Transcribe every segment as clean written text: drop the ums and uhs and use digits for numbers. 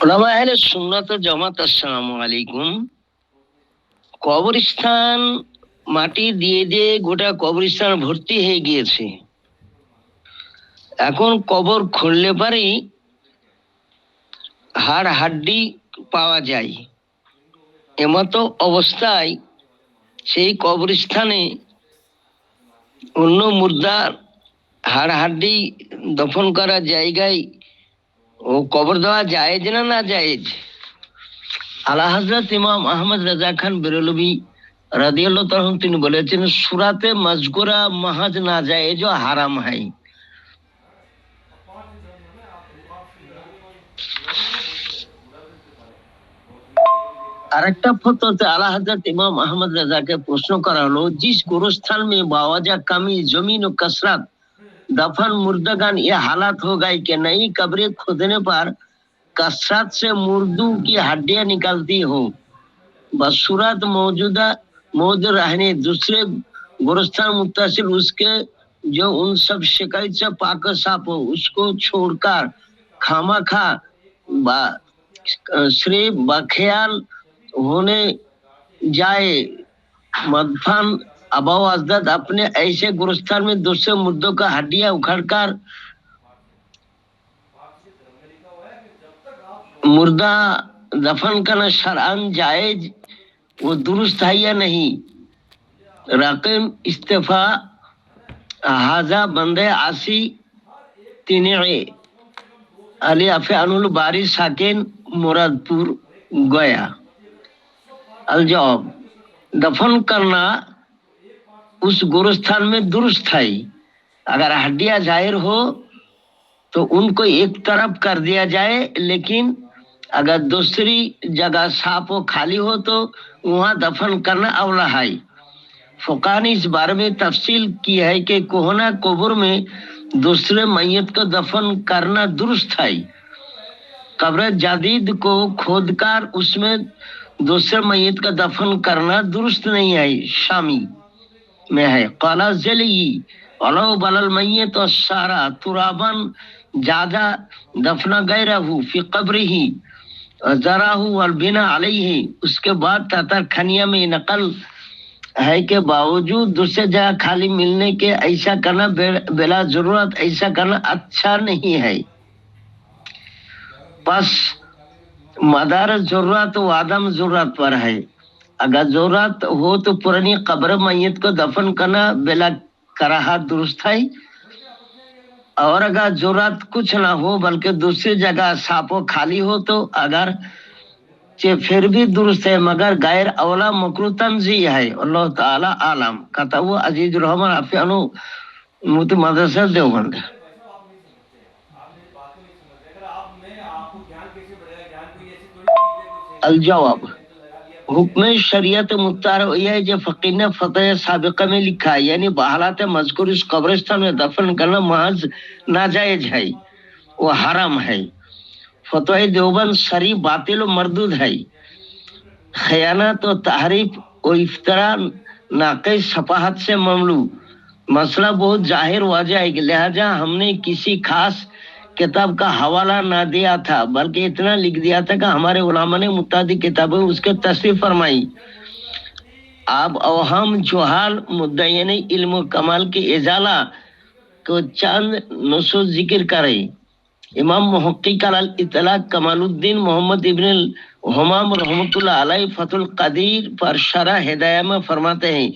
ওলামা আহলে সুন্নাত ওয়াল জামাত, আসসালামু আলাইকুম। কবরস্থান মাটি দিয়ে দিয়ে গোটা কবরস্থান ভর্তি হয়ে গিয়েছে। এখন কবর খুললে পারেই হাড় হাড্ডি পাওয়া যায়। এমতো অবস্থায় সেই কবরস্থানে অন্য মুর্দার হাড় হাড্ডি দফন করার জায়গায় ও কবর দেওয়া জায়েজ না না জায়েজ? আলা হযরত ইমাম আহমদ রাজা খান বেরলভী রাদিয়াল্লাহু তাআলা তিনি বলেছেন, সুরাতে মজকুরা মাহাজ না জায়েজ ও হারাম হয়। আরেকটা ফতোয়াতে আলা হযরত ইমাম আহমদ रजा के प्रश्न करा हलो, जिस गोरस्थान में बावजा कमी जमीन और कसरत दफन मुर्दगान ये हालत हो गई कि नई कब्रें खोदने पर कसरत से मुर्दों की हड्डियां निकलती हो, बसूरत मौजूद रहने दूसरे गोरस्थान मुत्तसिल उसके जो उन सब शिकायत से पाक साफ हो उसको छोड़कर खामखा सिर्फ बख्याल होने जाए मदफन अबाव अजदद अपने ऐसे गुरस्तान में दूसरे मुर्दों का हड्डियां उखाड़कर मुर्दा दफन करना शरअन जायज वो दुरुस्त है या नहीं? रकीम इस्तीफा हाजा बंदे आसी तिने अली अफे अनुल बारी साकिन मुरादपुर गया। अल जवाब, दफन करना उस गोरस्थान में दुरुस्त है। अगर हड्डियां जाहिर हो तो उनको एक तरफ कर दिया जाए, लेकिन अगर दूसरी जगह साफ हो खाली हो तो वहां दफन करना अवला है। फुक़हा ने इस बारे में तफसील की है कि कोहना कब्र में दूसरे मैयत को दफन करना दुरुस्त है। कब्र जदीद को खोदकर उसमें दूसरे मैयत का दफन करना दुरुस्त नहीं है। शामी में है काला जली अलौ बलल मैयत और सारा तुराबन ज्यादा दफना गैरहू फी कब्रिही जराहू वल बिना अलैहि। उसके बाद तातर खनिया में नकल है के बावजूद दूसरे जगह खाली मिलने के ऐसा करना बिला जरूरत ऐसा करना अच्छा नहीं है। बस मदार जरूरत व आदम जरूरत पर है। अगर जरूरत हो तो पुरानी कब्र मैयत को दफन करना बिला कराहत दुरुस्त है, और अगर जरूरत कुछ ना हो बल्कि दूसरी जगह साफो खाली हो तो अगर फिर भी दुरुस्त है, मगर गैर अवला मकरू तंजी है। अल्लाह ताला आलम। कहता वो अजीजुर रहमान अफियानो मुफ्ती मदरसा देवबंद। अल जवाब, हुक्म शरीयत मुख्तार यह है जो फकीर ने फतह साबिका में लिखा है, यानी बहालत मजकूर इस कब्रिस्तान में दफन करना महज नाजायज है, वो हराम है। फतह देवबंद शरी बातिल और मरदूद है। खयानत और तहरीफ और इफ्तरा नाक़िस सफाहत से ममलू। मसला बहुत जाहिर वाज़ेह है, लिहाजा हमने किसी खास किताब का हवाला ना दिया था, बल्कि इतना लिख दिया था कि हमारे उलामा ने मुतादिक किताबें उसके तस्रीफ फरमाई। आप अवहम जुहाल मुद्दयन इल्म कमाल की इजाला को चंद नुसूस जिक्र करें। इमाम मुहक्किक अल इतलाक कमालुद्दीन मोहम्मद इब्न हुमाम रहमतुल्लाह अलैह फतुल कदीर पर शरह हिदायत में फरमाते हैं,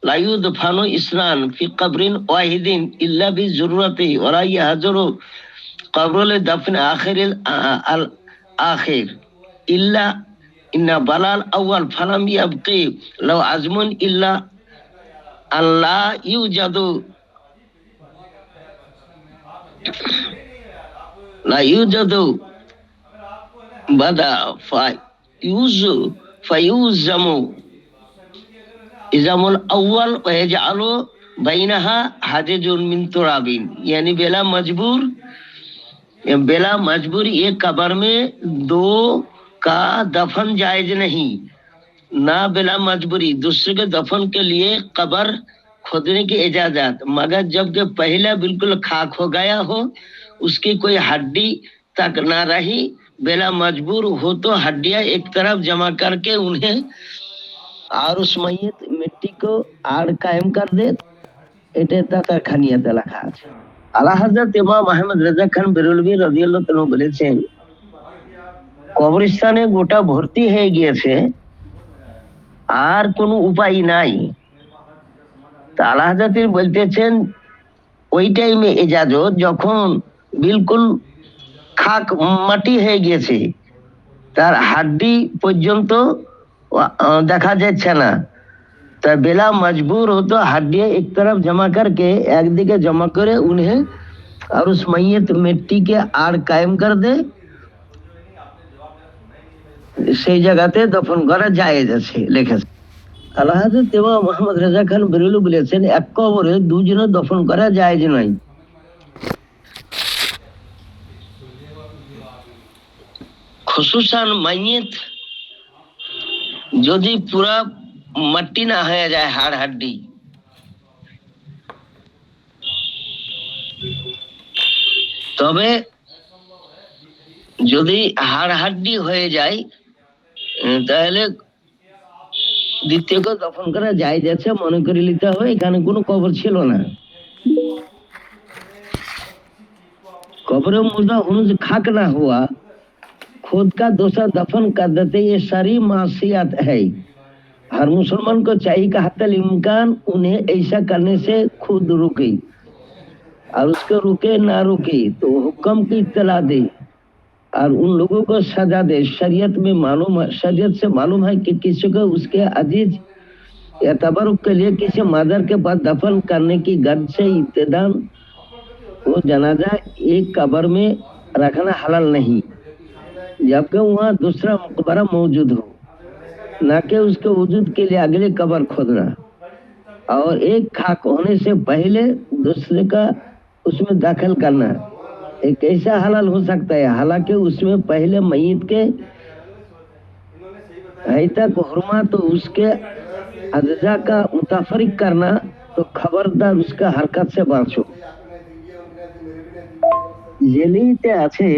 ला युदफनु इस्नान फी कब्रिन वाहिदिन इल्ला बि ज़रूरतिही वला यहजुरु कब्रुल दफन आखिर अल आखिर इल्ला इन्ना बलाल अव्वल फलम यबकी लव अज़मुन इल्ला अल्लाह युजदु ला युजदु बदा फयूज़मु इज़ामुल अव्वल व यजअलु बैनहा हाजिजुन मिन तुराबिन। यानी बेला मजबूर ये कब्र में दो का दफन जायज नहीं, ना बिला मजबूरी दूसरे के दफन के लिए कब्र खोदने की इजाजत, मगर जबकि पहला बिल्कुल खाक हो गया हो, उसकी कोई हड्डी तक ना रही बेला मजबूर हो तो हड्डियां एक तरफ जमा करके उन्हें और उस मैयत मिट्टी को आड़ कायम कर दे। এটা তার খানিয়াতে লেখা আছে। আলা হযরত ইমাম আহমদ রেজা খান বেরলভী রাদিয়াল্লাহু তাআলা বলেছেন, কবরস্থানে গোটা ভর্তি হয়ে গিয়েছে, আর কোনো উপায় নাই। তা আলা হযরত বলতেছেন, ওই টাইমে এজাজত যখন বিলকুল খাক মাটি হয়ে গিয়েছে, তার হাড্ডি পর্যন্ত দেখা যাচ্ছে না, ता बेला मजबूर हो तो हड्डियां एक तरफ जमा करके एक दिखे जमा करे उन्हें और उस मैयत मिट्टी के आड़ कायम कर दे, সেই জায়গাতে দফন করা জায়েজ আছে লিখেছে। আল্লাহ হযরত ইমাম মুহাম্মদ রেজা খান বেরেলভী বলেছেন, এক কবরে দুজনে দফন করা জায়েজ নয়। খুসুসান মাইয়িত যদি পুরা মাটি না হয়ে যায়, হাড় হাড্ডি, তবে যদি হাড় হাড্ডি হয়ে যায় তাহলে দ্বিতীয়কে দফন করা যায় যাচ্ছে মনে করে নিতে হবে এখানে কোনো কবর ছিল না। कब्र मुर्दा होने से खाक ना हुआ, खुद का दूसरा दफन कर देते, ये सारी मासियत है। हर मुसलमान को चाहिए कि हत्तल इम्कान उन्हें ऐसा करने से खुद रुके, और उसको रुके ना रुके तो हुक्म की इत्तला दे और उन लोगों को सजा दे। शरीयत में मालूम है, शरीयत से मालूम है कि किसी को उसके अजीज या तबरुक के लिए किसी मादर के पास दफन करने की गद से इब्तिदान वो जनाजा एक कब्र में रखना हलाल नहीं, जबकि वहाँ दूसरा मकबरा मौजूद हो, न कि उसके वजूद के लिए अगले कब्र खोदना। और एक खाक होने से पहले दूसरे का उसमें दाखिल करना एक ऐसा हलाल हो सकता है, हालांकि उसमें पहले मय्यत के हैता को हुर्मा तो उसके अज्जा का मुताफरिक करना, तो खबरदार उसका हरकत से बचो। जलीते अच्छे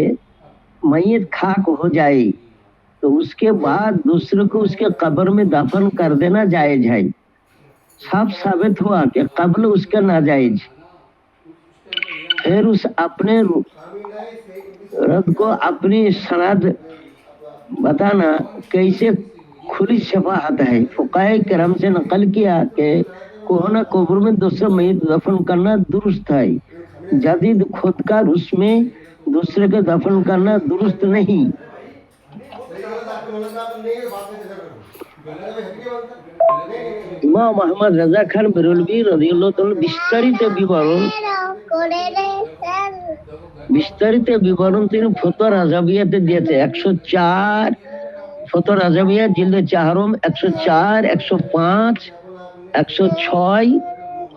मय्यत खाक हो जाए तो उसके बाद दूसरे को उसके कब्र में दफन कर देना जायज है। साफ साबित हुआ कि कब्र उसका नाजायज, फिर उस अपने रद को अपनी सनद बताना कैसे खुली शफाअत है। फुकाए किराम से नकल किया कि कोहना कब्र में दूसरा मय्यत दफन करना दुरुस्त है, जदीद खुद का उसमें दूसरे के दफन करना दुरुस्त नहीं। इमाम अहमद रजा खान बेरेलभी রাদিয়াল্লাহু তাআলা বিস্তারিত বিবরণ তিনি ফতোয়া রাজাবিয়াতে দিয়েছে। 104 ফতোয়া রাজাবিয়া জিলদে 4 104 105 106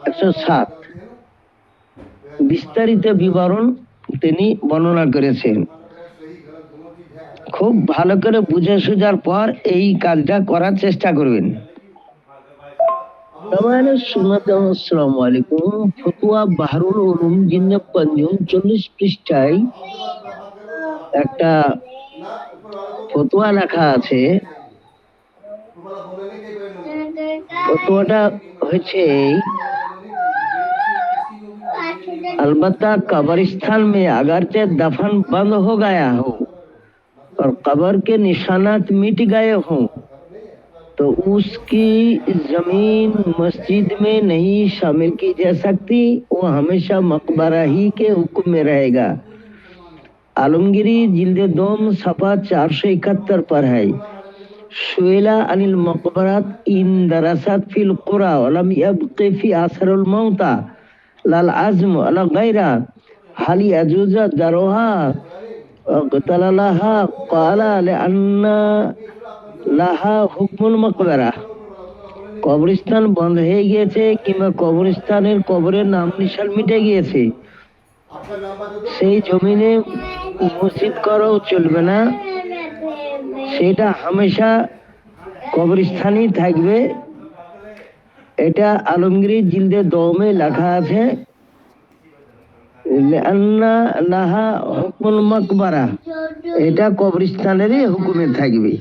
107 বিস্তারিত বিবরণ তিনি বর্ণনা করেছেন। খুব ভালো করে বুঝে সুঝার পর এই কাজটা করার চেষ্টা করবেন। আসসালামু আলাইকুম। ফতোয়া বাহরুল উলুম জিন্নে পঞ্জুম 40 পৃষ্ঠায় একটা ফতোয়া লেখা আছে। ফতোয়াটা হচ্ছে, अलबत्ता कब्रिस्तान में अगरचे दफन बंद हो गया हो और कब्र के निशानात मिट गए हों तो उसकी जमीन मस्जिद में नहीं शामिल की जा सकती, वो हमेशा मकबरा ही के हुक्म में रहेगा। आलमगिरी जिल्दे 2 सफा 471 पर है। शुएला अनिल मकबरात इन दरसात फिल कुरा वलम यबक़ी फी असरुल मौता लाल आज़म अला गैरा हाली अजूजा दरोहा क़तललाहा क़ाला लिअन्ना लाहा हुक्मुल मकबरा। কবরস্থান বন্ধ হয়ে গিয়েছে কিংবা কবরস্থানের কবরের নাম নিশান মিটে গিয়েছে, সেই জমিনে মসজিদ করাও চলবে না, সেটা হামেশা কবরস্থানই থাকবে। এটা আলমগীর জিলদে 2 में লেখা আছে। লিআন্না লাহা হুকমুল মাকবারা, এটা কবরস্থানেরই হুকুমে থাকবে।